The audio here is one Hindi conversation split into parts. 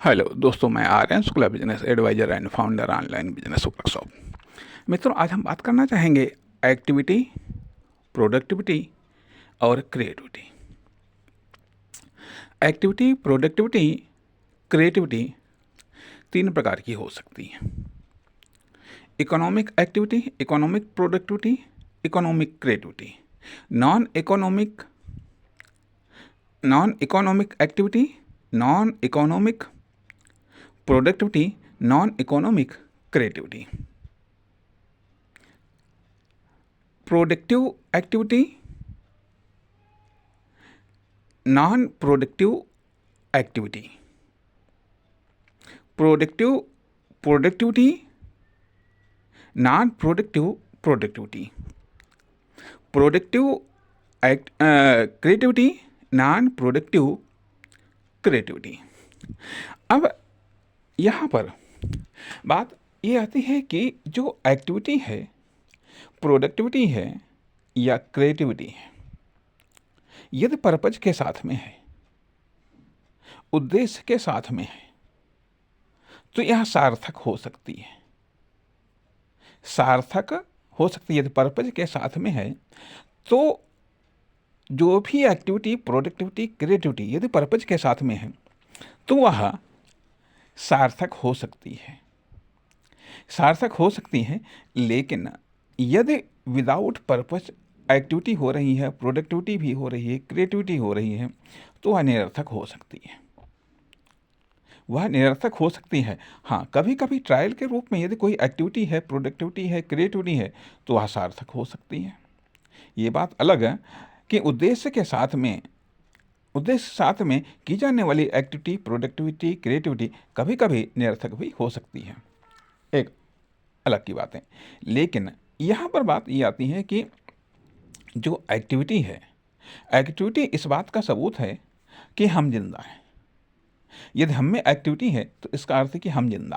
हेलो दोस्तों, मैं Aryan Shukla, business advisor and founder online business workshop. मित्रों, आज हम बात करना चाहेंगे एक्टिविटी, प्रोडक्टिविटी और क्रिएटिविटी। एक्टिविटी, प्रोडक्टिविटी, क्रिएटिविटी तीन प्रकार की हो सकती है। Economic activity, economic productivity, economic creativity. Non economic activity, non economic productivity, non economic creativity. Productive activity, non productive activity. Productivity, non productive productivity. Creativity, non productive creativity. अब यहाँ पर बात ये आती है कि जो एक्टिविटी है, प्रोडक्टिविटी है या क्रिएटिविटी है, यदि पर्पज के साथ में है, उद्देश्य के साथ में है, तो यह सार्थक हो सकती है। यदि पर्पज के साथ में है तो जो भी एक्टिविटी, प्रोडक्टिविटी, क्रिएटिविटी यदि पर्पज के साथ में है तो वह सार्थक हो सकती है। लेकिन यदि विदाउट पर्पस एक्टिविटी हो रही है, प्रोडक्टिविटी भी हो रही है, क्रिएटिविटी हो रही है, तो वह निरर्थक हो सकती है। हाँ, कभी कभी ट्रायल के रूप में यदि कोई एक्टिविटी है, प्रोडक्टिविटी है, क्रिएटिविटी है, तो वह सार्थक हो सकती है। ये बात अलग है कि उद्देश्य साथ में की जाने वाली एक्टिविटी, प्रोडक्टिविटी, क्रिएटिविटी कभी कभी निरर्थक भी हो सकती है, एक अलग की बात है। लेकिन यहाँ पर बात ये आती है कि जो एक्टिविटी है, एक्टिविटी इस बात का सबूत है कि हम जिंदा हैं। यदि हम में एक्टिविटी है तो इसका अर्थ है कि हम जिंदा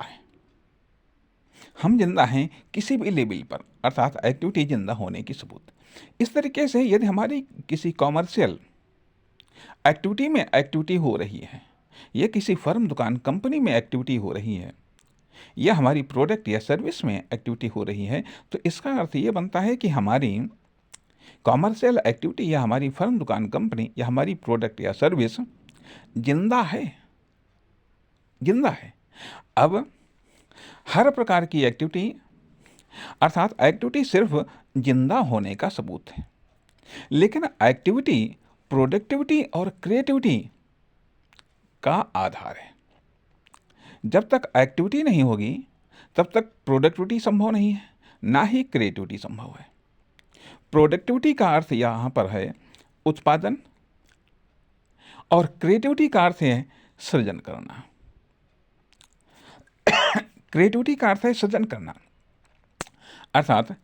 हैं किसी भी लेवल पर, अर्थात एक्टिविटी जिंदा होने की सबूत। इस तरीके से यदि हमारी किसी कॉमर्शियल एक्टिविटी में एक्टिविटी हो रही है, या किसी फर्म, दुकान, कंपनी में एक्टिविटी हो रही है, या हमारी प्रोडक्ट या सर्विस में एक्टिविटी हो रही है, तो इसका अर्थ ये बनता है कि हमारी कॉमर्शियल एक्टिविटी या हमारी फर्म, दुकान, कंपनी या हमारी प्रोडक्ट या सर्विस जिंदा है। अब हर प्रकार की एक्टिविटी, अर्थात एक्टिविटी सिर्फ जिंदा होने का सबूत है, लेकिन एक्टिविटी, प्रोडक्टिविटी और क्रिएटिविटी का आधार है। जब तक एक्टिविटी नहीं होगी तब तक प्रोडक्टिविटी संभव नहीं है, ना ही क्रिएटिविटी संभव है। प्रोडक्टिविटी का अर्थ यहाँ पर है उत्पादन, और क्रिएटिविटी का अर्थ है सृजन करना। अर्थात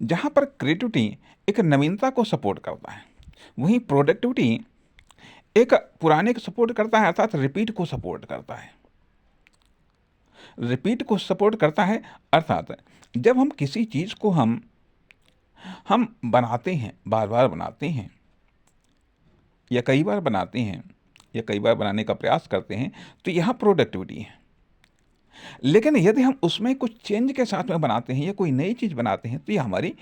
जहाँ पर क्रिएटिविटी एक नवीनता को सपोर्ट करता है, वहीं प्रोडक्टिविटी एक पुराने को सपोर्ट करता है, अर्थात रिपीट को सपोर्ट करता है। अर्थात जब हम किसी चीज़ को हम बनाते हैं, बार बार बनाते हैं, या कई बार बनाते हैं, या कई बार बनाने का प्रयास करते हैं, तो यह प्रोडक्टिविटी है। लेकिन यदि हम उसमें कुछ चेंज के साथ में बनाते हैं या कोई नई चीज़ बनाते हैं, तो यह हमारी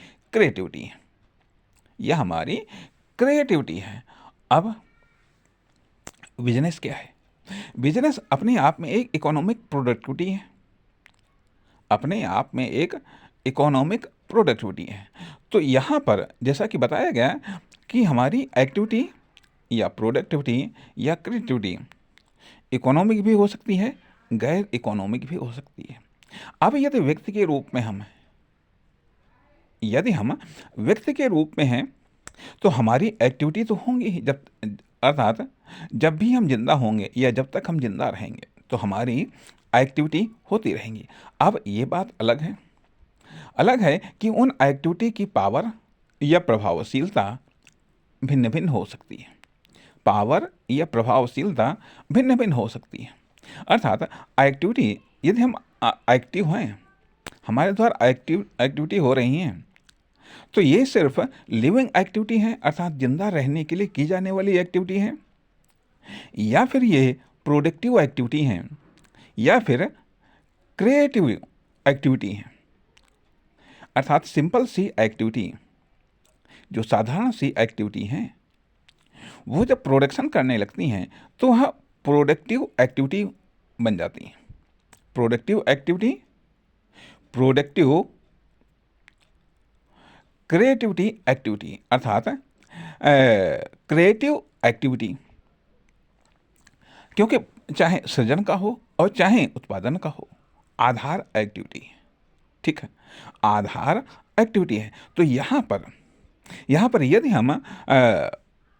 क्रिएटिविटी है। अब बिजनेस क्या है? बिजनेस अपने आप में एक इकोनॉमिक प्रोडक्टिविटी है। तो यहाँ पर जैसा कि बताया गया कि हमारी एक्टिविटी या प्रोडक्टिविटी या क्रिएटिविटी इकोनॉमिक भी हो सकती है, गैर इकोनॉमिक भी हो सकती है। अब यदि व्यक्ति के रूप में हम व्यक्ति के रूप में हैं तो हमारी एक्टिविटी तो होंगी ही, अर्थात जब भी हम जिंदा होंगे या जब तक हम जिंदा रहेंगे तो हमारी एक्टिविटी होती रहेंगी। अब ये बात अलग है कि उन एक्टिविटी की पावर या प्रभावशीलता भिन्न भिन्न हो सकती है। अर्थात एक्टिविटी, यदि हम एक्टिव हैं, हमारे द्वारा एक्टिविटी हो रही हैं, तो ये सिर्फ लिविंग एक्टिविटी है, अर्थात जिंदा रहने के लिए की जाने वाली एक्टिविटी है, या फिर ये प्रोडक्टिव एक्टिविटी हैं, या फिर क्रिएटिव एक्टिविटी है, अर्थात सिंपल सी एक्टिविटी, जो साधारण सी एक्टिविटी हैं, वो जब प्रोडक्शन करने लगती हैं तो वह प्रोडक्टिव एक्टिविटी बन जाती हैं। Productive activity, productive creativity activity, अर्थात क्रिएटिव एक्टिविटी, क्योंकि चाहे सृजन का हो और चाहे उत्पादन का हो, आधार एक्टिविटी है, ठीक है, आधार एक्टिविटी है। तो यहाँ पर यदि हम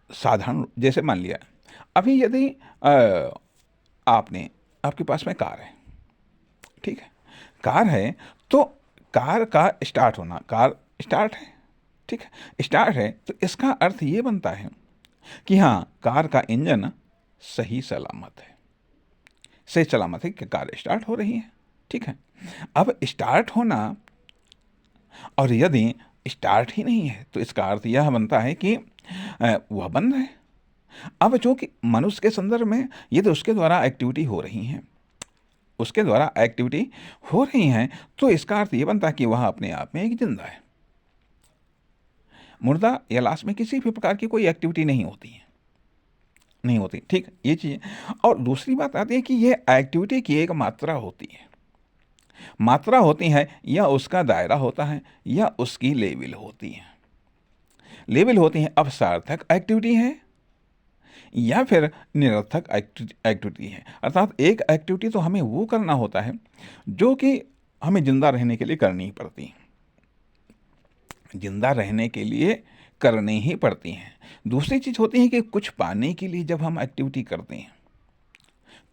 साधारण, जैसे मान लिया अभी यदि आपके पास में कार है, ठीक है, कार है, तो कार का स्टार्ट होना, कार स्टार्ट है, ठीक है, स्टार्ट है, तो इसका अर्थ ये बनता है कि हाँ, कार का इंजन सही सलामत है, सही सलामत है कि कार स्टार्ट हो रही है, ठीक है। अब स्टार्ट होना, और यदि स्टार्ट ही नहीं है तो इसका अर्थ यह बनता है कि वह बंद है। अब चूंकि मनुष्य के संदर्भ में यदि उसके द्वारा एक्टिविटी हो रही हैं, उसके द्वारा एक्टिविटी हो रही हैं, तो इसका अर्थ ये बनता है कि वह अपने आप में एक जिंदा है। मुर्दा या लाश में किसी भी प्रकार की कोई एक्टिविटी नहीं होती है, नहीं होती, ठीक, ये चीज़। और दूसरी बात आती है कि यह एक्टिविटी की एक मात्रा होती है, मात्रा होती है, या उसका दायरा होता है, या उसकी लेवल होती है, लेवल होती है। अब सार्थक एक्टिविटी है या फिर निरर्थक एक्टिविटी है, अर्थात एक एक्टिविटी तो हमें वो करना होता है जो कि हमें जिंदा रहने के लिए करनी ही पड़ती है, जिंदा रहने के लिए करनी ही पड़ती हैं। दूसरी चीज़ होती है कि कुछ पाने के लिए जब हम एक्टिविटी करते हैं,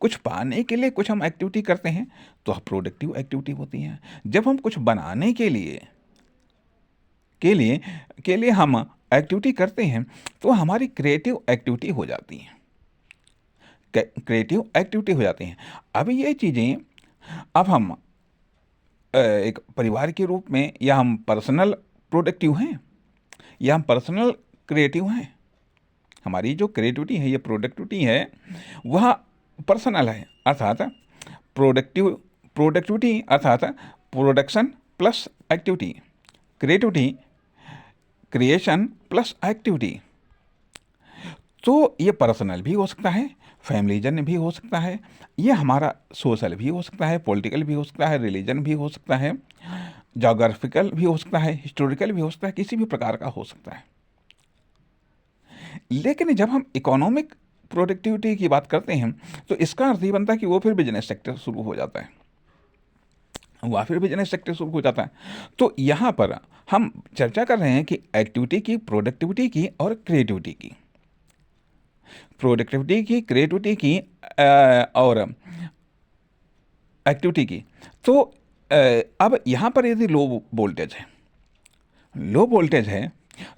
कुछ पाने के लिए कुछ हम एक्टिविटी करते हैं, तो प्रोडक्टिव एक्टिविटी होती है। जब हम कुछ बनाने के लिए हम एक्टिविटी करते हैं, तो हमारी क्रिएटिव एक्टिविटी हो जाती है, क्रिएटिव एक्टिविटी हो जाती हैं। अब ये चीज़ें, अब हम एक परिवार के रूप में, या हम पर्सनल प्रोडक्टिव हैं, या हम पर्सनल क्रिएटिव हैं। हमारी जो क्रिएटिविटी है, ये प्रोडक्टिविटी है, वह पर्सनल है, अर्थात प्रोडक्टिविटी अर्थात production plus activity, creativity creation plus activity. तो ये पर्सनल भी हो सकता है, फैमिलीजन भी हो सकता है, ये हमारा सोशल भी हो सकता है, पॉलिटिकल भी हो सकता है, रिलीजन भी हो सकता है, जोग्राफिकल भी हो सकता है, हिस्टोरिकल भी हो सकता है, किसी भी प्रकार का हो सकता है। लेकिन जब हम इकोनॉमिक प्रोडक्टिविटी की बात करते हैं, तो इसका अर्थ ये बनता है कि वो फिर बिजनेस सेक्टर शुरू हो जाता है, वह फिर बिजनेस सेक्टर शुरू हो जाता है। तो यहाँ पर हम चर्चा कर रहे हैं कि एक्टिविटी की, प्रोडक्टिविटी की और क्रिएटिविटी की, प्रोडक्टिविटी की, क्रिएटिविटी की और एक्टिविटी की। तो अब यहाँ पर यदि लो वोल्टेज है, लो वोल्टेज है,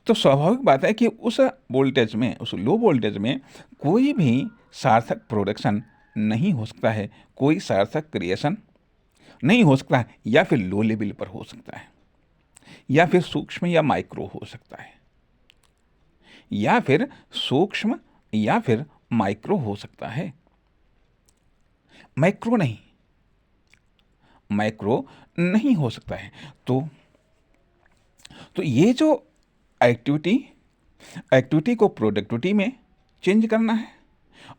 तो स्वाभाविक बात है कि उस वोल्टेज में, उस लो वोल्टेज में कोई भी सार्थक प्रोडक्शन नहीं हो सकता है, कोई सार्थक क्रिएशन नहीं हो सकता है, या फिर लो लेवल पर हो सकता है, या फिर सूक्ष्म या माइक्रो हो सकता है, या फिर सूक्ष्म या फिर माइक्रो हो सकता है, मैक्रो नहीं, मैक्रो नहीं हो सकता है। तो ये जो एक्टिविटी को प्रोडक्टिविटी में चेंज करना है,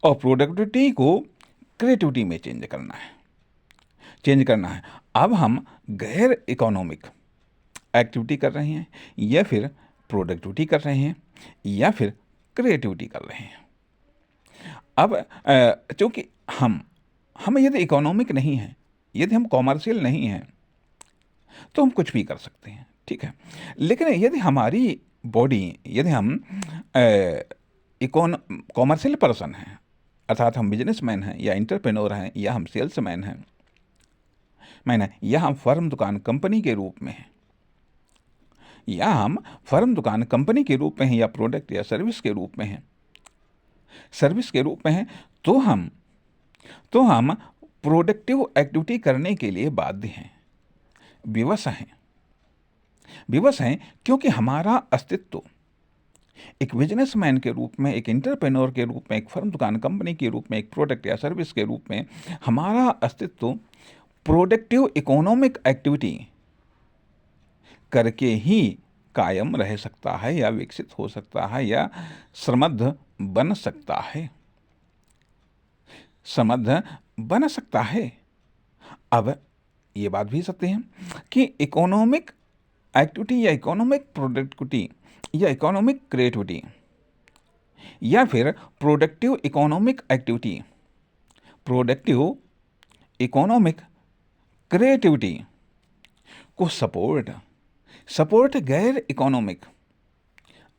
और प्रोडक्टिविटी को क्रिएटिविटी में चेंज करना है। अब हम गैर इकोनॉमिक एक्टिविटी कर रहे हैं, या फिर प्रोडक्टिविटी कर रहे हैं, या फिर क्रिएटिविटी कर रहे हैं। अब चूंकि हम यदि इकोनॉमिक नहीं हैं, यदि हम कॉमर्शियल नहीं हैं, तो हम कुछ भी कर सकते हैं, ठीक है। लेकिन यदि हमारी बॉडी, यदि हम कॉमर्शियल पर्सन हैं, अर्थात हम बिजनेसमैन हैं, या एंटरप्रेन्योर हैं, या हम सेल्समैन हैं, या हम फर्म दुकान कंपनी के रूप में हैं, या हम फर्म दुकान कंपनी के रूप में हैं, या प्रोडक्ट या सर्विस के रूप में हैं, तो हम प्रोडक्टिव एक्टिविटी करने के लिए बाध्य हैं, विवश हैं, क्योंकि हमारा अस्तित्व एक बिजनेसमैन के रूप में, एक एंटरप्रेन्योर के रूप में, एक फर्म, दुकान, कंपनी के रूप में, एक प्रोडक्ट या सर्विस के रूप में हमारा अस्तित्व प्रोडक्टिव इकोनॉमिक एक्टिविटी करके ही कायम रह सकता है या विकसित हो सकता है या समृद्ध बन सकता है, समृद्ध बन सकता है। अब ये बात भी सत्य है कि इकोनॉमिक एक्टिविटी या इकोनॉमिक प्रोडक्टिविटी या इकोनॉमिक क्रिएटिविटी या फिर productive economic activity, productive economic creativity को सपोर्ट गैर इकोनॉमिक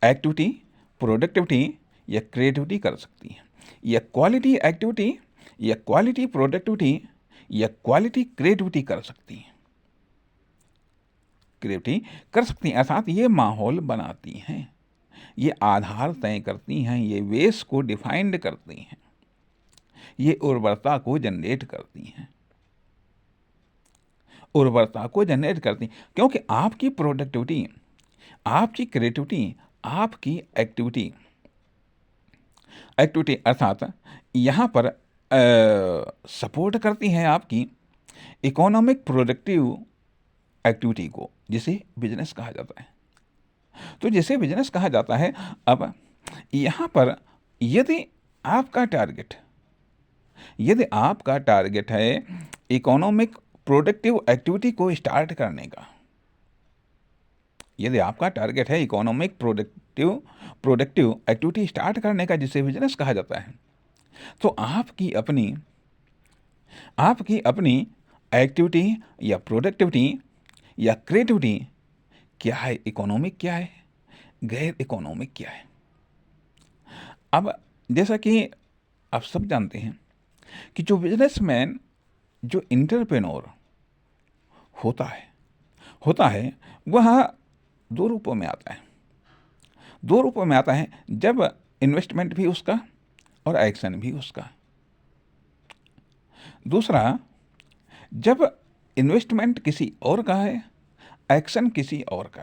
एक्टिविटी, प्रोडक्टिविटी या क्रिएटिविटी कर सकती है, या क्वालिटी एक्टिविटी या क्वालिटी प्रोडक्टिविटी या क्वालिटी क्रिएटिविटी कर सकती है, अर्थात ये माहौल बनाती हैं, ये आधार तय करती हैं, ये वेस को डिफाइंड करती हैं, ये उर्वरता को जनरेट करती हैं, क्योंकि आपकी प्रोडक्टिविटी, आपकी क्रिएटिविटी, आपकी एक्टिविटी अर्थात यहाँ पर सपोर्ट करती हैं आपकी इकोनॉमिक प्रोडक्टिव एक्टिविटी को, जिसे बिजनेस कहा जाता है। तो जिसे बिजनेस कहा जाता है, अब यहाँ पर यदि आपका टारगेट है इकोनॉमिक प्रोडक्टिव एक्टिविटी को स्टार्ट करने का, यदि आपका टारगेट है इकोनॉमिक प्रोडक्टिव एक्टिविटी स्टार्ट करने का, जिसे बिजनेस कहा जाता है, तो आपकी अपनी एक्टिविटी या प्रोडक्टिविटी या क्रिएटिविटी क्या है, इकोनॉमिक क्या है, गैर इकोनॉमिक क्या है। अब जैसा कि आप सब जानते हैं कि जो बिजनेसमैन, जो एंटरप्रेन्योर होता है वह दो रूपों में आता है, जब इन्वेस्टमेंट भी उसका और एक्शन भी उसका। दूसरा, जब इन्वेस्टमेंट किसी और का है, एक्शन किसी और का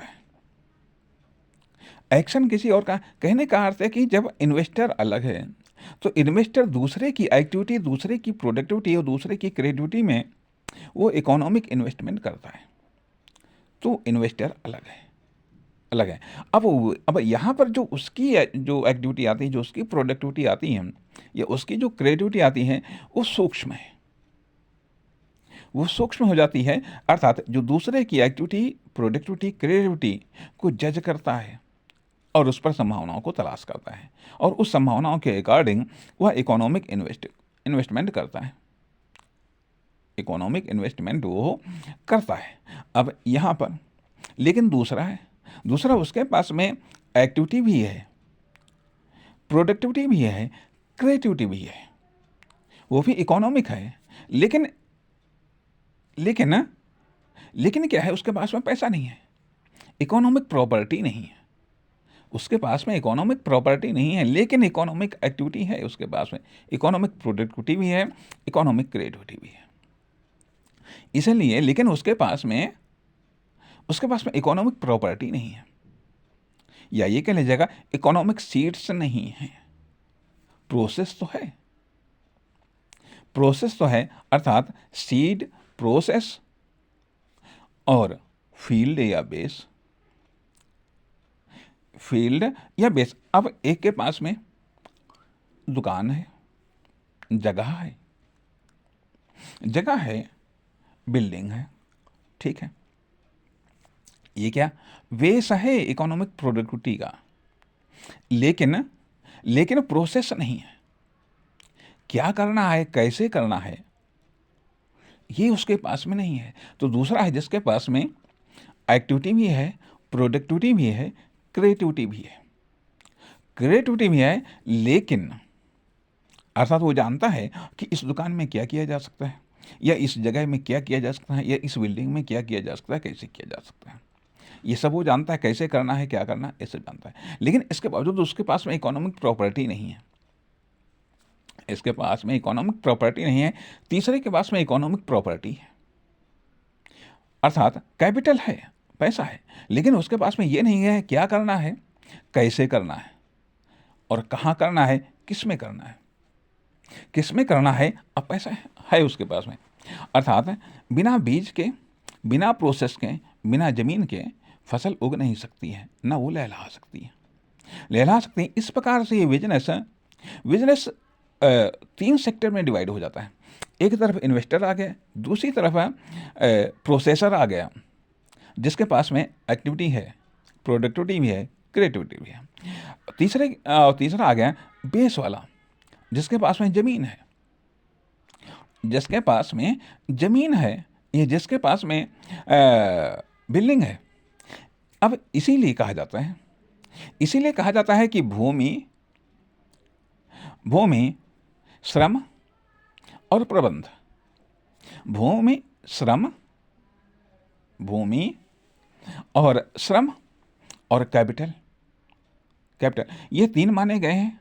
है। कहने का अर्थ है कि जब इन्वेस्टर अलग है, तो इन्वेस्टर दूसरे की एक्टिविटी, दूसरे की प्रोडक्टिविटी और दूसरे की क्रिएटिविटी में वो इकोनॉमिक इन्वेस्टमेंट करता है, तो इन्वेस्टर अलग है। अब यहाँ पर जो उसकी जो एक्टिविटी आती है, जो उसकी प्रोडक्टिविटी आती है या उसकी जो क्रिएटिविटी आती है, वो सूक्ष्म हो जाती है, अर्थात जो दूसरे की एक्टिविटी, प्रोडक्टिविटी, क्रिएटिविटी को जज करता है और उस पर संभावनाओं को तलाश करता है, और उस संभावनाओं के अकॉर्डिंग वह इकोनॉमिक इन्वेस्टमेंट करता है, अब यहाँ पर लेकिन दूसरा उसके पास में एक्टिविटी भी है, प्रोडक्टिविटी भी है, क्रिएटिविटी भी है, वो भी इकोनॉमिक है, लेकिन क्या है, उसके पास में पैसा नहीं है, इकोनॉमिक प्रॉपर्टी नहीं है, उसके पास में इकोनॉमिक प्रॉपर्टी नहीं है, लेकिन इकोनॉमिक एक्टिविटी है उसके पास में, इकोनॉमिक प्रोडक्टिविटी भी है, इकोनॉमिक क्रिएटिविटी भी है। इसलिए लेकिन उसके पास में इकोनॉमिक प्रॉपर्टी नहीं है, या ये कह लीजिएगा इकोनॉमिक सीड्स नहीं है। प्रोसेस तो है, अर्थात सीड, प्रोसेस और फील्ड या बेस। अब एक के पास में दुकान है, जगह है, बिल्डिंग है, ठीक है, ये क्या वेस है इकोनॉमिक प्रोडक्टिविटी का, लेकिन प्रोसेस नहीं है, क्या करना है, कैसे करना है, ये उसके पास में नहीं है। तो दूसरा है जिसके पास में एक्टिविटी भी है, प्रोडक्टिविटी भी है, क्रिएटिविटी भी है, लेकिन अर्थात वो जानता है कि इस दुकान में क्या किया जा सकता है, या इस जगह में क्या किया जा सकता है, या इस बिल्डिंग में क्या किया जा सकता है, कैसे किया जा सकता है, ये सब वो जानता है, कैसे करना है, क्या करना है, ये सब जानता है। लेकिन इसके बावजूद उसके पास में इकोनॉमिक प्रॉपर्टी नहीं है, तीसरे के पास में इकोनॉमिक प्रॉपर्टी है, अर्थात कैपिटल है, पैसा है, लेकिन उसके पास में ये नहीं है क्या करना है, कैसे करना है और कहाँ करना है, किस में करना है। किस में करना है, अब पैसा है उसके पास में, अर्थात बिना बीज के, बिना प्रोसेस के, बिना जमीन के फसल उग नहीं सकती है, ना वो लहला सकती है। लहला सकती है। इस प्रकार से ये बिजनेस बिजनेस 3 सेक्टर में डिवाइड हो जाता है। एक तरफ इन्वेस्टर आ गया, दूसरी तरफ प्रोसेसर आ गया जिसके पास में एक्टिविटी है, प्रोडक्टिविटी भी है, क्रिएटिविटी भी है। तीसरा आ गया बेस वाला जिसके पास में ज़मीन है, जिसके पास में ज़मीन है, ये जिसके पास में बिल्डिंग है। अब इसीलिए कहा जाता है कि भूमि श्रम और प्रबंध, भूमि और श्रम और कैपिटल, ये 3 माने गए हैं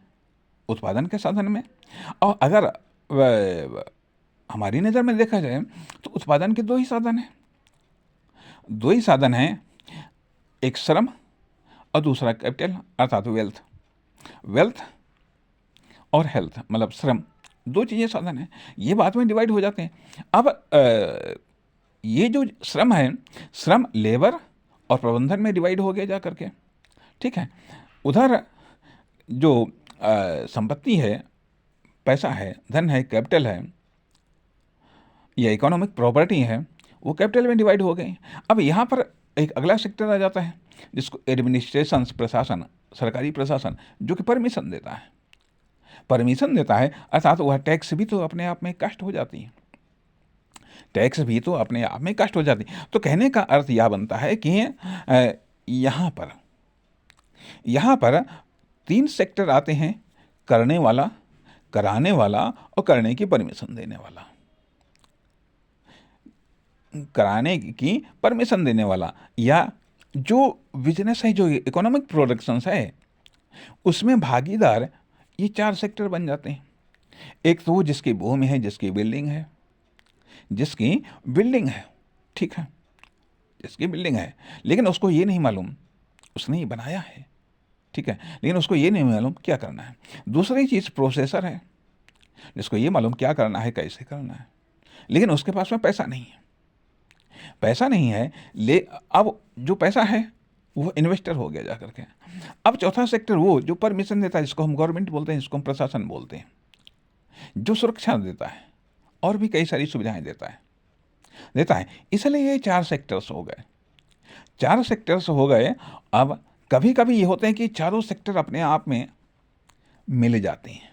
उत्पादन के साधन में। और अगर हमारी नज़र में देखा जाए तो उत्पादन के 2 ही साधन हैं, एक श्रम और दूसरा कैपिटल अर्थात वेल्थ और हेल्थ, मतलब श्रम, 2 चीज़ें साधन हैं। ये बाद में डिवाइड हो जाते हैं। अब ये जो श्रम है, श्रम लेबर और प्रबंधन में डिवाइड हो गया जा करके, ठीक है। उधर जो संपत्ति है, पैसा है, धन है, कैपिटल है या इकोनॉमिक प्रॉपर्टी है, वो कैपिटल में डिवाइड हो गए। अब यहाँ पर एक अगला सेक्टर आ जाता है जिसको एडमिनिस्ट्रेशन, प्रशासन, सरकारी प्रशासन, जो कि परमिशन देता है, अर्थात वह टैक्स भी तो अपने आप में कास्ट हो जाती है। तो कहने का अर्थ यह बनता है कि यहाँ पर 3 सेक्टर आते हैं, करने वाला, कराने वाला और करने की परमिशन देने वाला। कराने की परमिशन देने वाला या जो बिजनेस है, जो इकोनॉमिक प्रोडक्शंस है, उसमें भागीदार ये 4 सेक्टर बन जाते हैं। एक तो वो जिसकी भूमि है, जिसकी बिल्डिंग है, ठीक है, जिसकी बिल्डिंग है, लेकिन उसको ये नहीं मालूम, उसने ये बनाया है, ठीक है, लेकिन उसको ये नहीं मालूम क्या करना है। दूसरी चीज़ प्रोसेसर है, जिसको ये मालूम क्या करना है, कैसे करना है, लेकिन उसके पास में पैसा नहीं है। अब जो पैसा है वो इन्वेस्टर हो गया जा करके। अब चौथा सेक्टर वो जो परमिशन देता है, जिसको हम गवर्नमेंट बोलते हैं, जिसको हम प्रशासन बोलते हैं, जो सुरक्षा देता है और भी कई सारी सुविधाएं देता है। इसलिए ये 4 सेक्टर्स हो गए। अब कभी कभी ये होते हैं कि चारों सेक्टर अपने आप में मिल जाते हैं।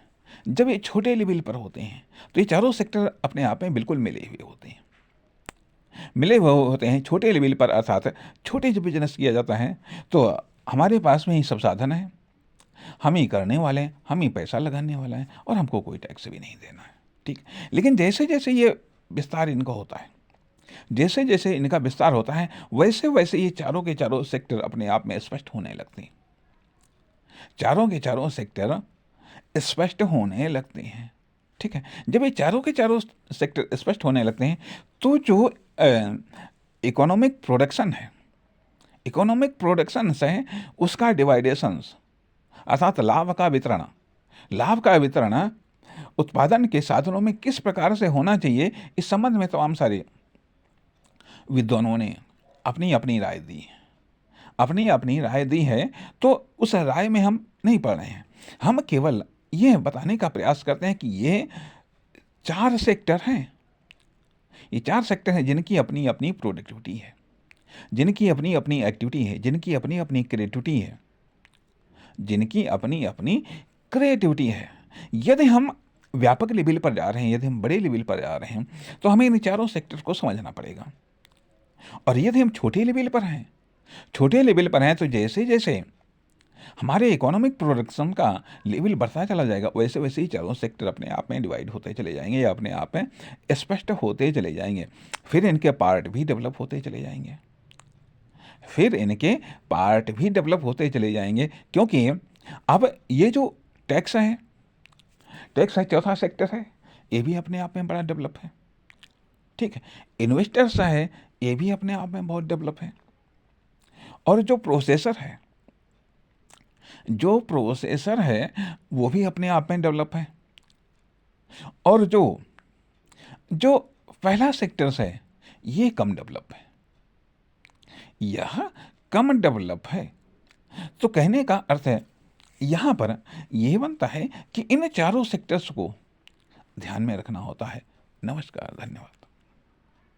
जब ये छोटे लेवल पर होते हैं तो ये चारों सेक्टर अपने आप में बिल्कुल मिले हुए होते हैं। छोटे लेवल पर, अर्थात छोटे जो बिजनेस किया जाता है, तो हमारे पास में ही सब साधन है, हम ही करने वाले हैं, हम ही पैसा लगाने वाला है और हमको कोई टैक्स भी नहीं देना है, ठीक। लेकिन जैसे जैसे ये विस्तार इनका होता है, वैसे वैसे ये चारों के चारों सेक्टर अपने आप में स्पष्ट होने लगते हैं। चारों के चारों सेक्टर स्पष्ट होने लगते हैं, ठीक है। जब ये चारों के चारों सेक्टर स्पष्ट होने लगते हैं तो जो इकोनॉमिक प्रोडक्शन है, उसका डिवाइडेशंस, अर्थात लाभ का वितरण उत्पादन के साधनों में किस प्रकार से होना चाहिए, इस संबंध में तमाम सारे विद्वानों ने अपनी अपनी राय दी है। तो उस राय में हम नहीं पढ़ रहे हैं, हम केवल ये बताने का प्रयास करते हैं कि ये 4 सेक्टर हैं। ये 4 सेक्टर हैं जिनकी अपनी अपनी प्रोडक्टिविटी है, जिनकी अपनी अपनी एक्टिविटी है, जिनकी अपनी अपनी क्रिएटिविटी है। यदि हम व्यापक लेवल पर जा रहे हैं, यदि हम बड़े लेवल पर जा रहे हैं, तो हमें इन चारों सेक्टर को समझना पड़ेगा। और यदि हम छोटे लेवल पर हैं तो जैसे जैसे हमारे इकोनॉमिक प्रोडक्शन का लेवल बढ़ता चला जाएगा, वैसे वैसे ही चारों सेक्टर अपने आप में डिवाइड होते चले जाएंगे या अपने आप में स्पष्ट होते चले जाएंगे। फिर इनके पार्ट भी डेवलप होते चले जाएंगे, क्योंकि अब ये जो टैक्स है, चौथा सेक्टर है, ये भी अपने आप में बड़ा डेवलप है, ठीक है। इन्वेस्टर्स है, ये भी अपने आप में बहुत डेवलप है। और जो प्रोसेसर है, जो प्रोसेसर है वो भी अपने आप में डेवलप है, और जो जो पहला सेक्टर्स है ये कम डेवलप है, यह कम डेवलप है। तो कहने का अर्थ है यहाँ पर यह बनता है कि इन चारों सेक्टर्स को ध्यान में रखना होता है। नमस्कार, धन्यवाद।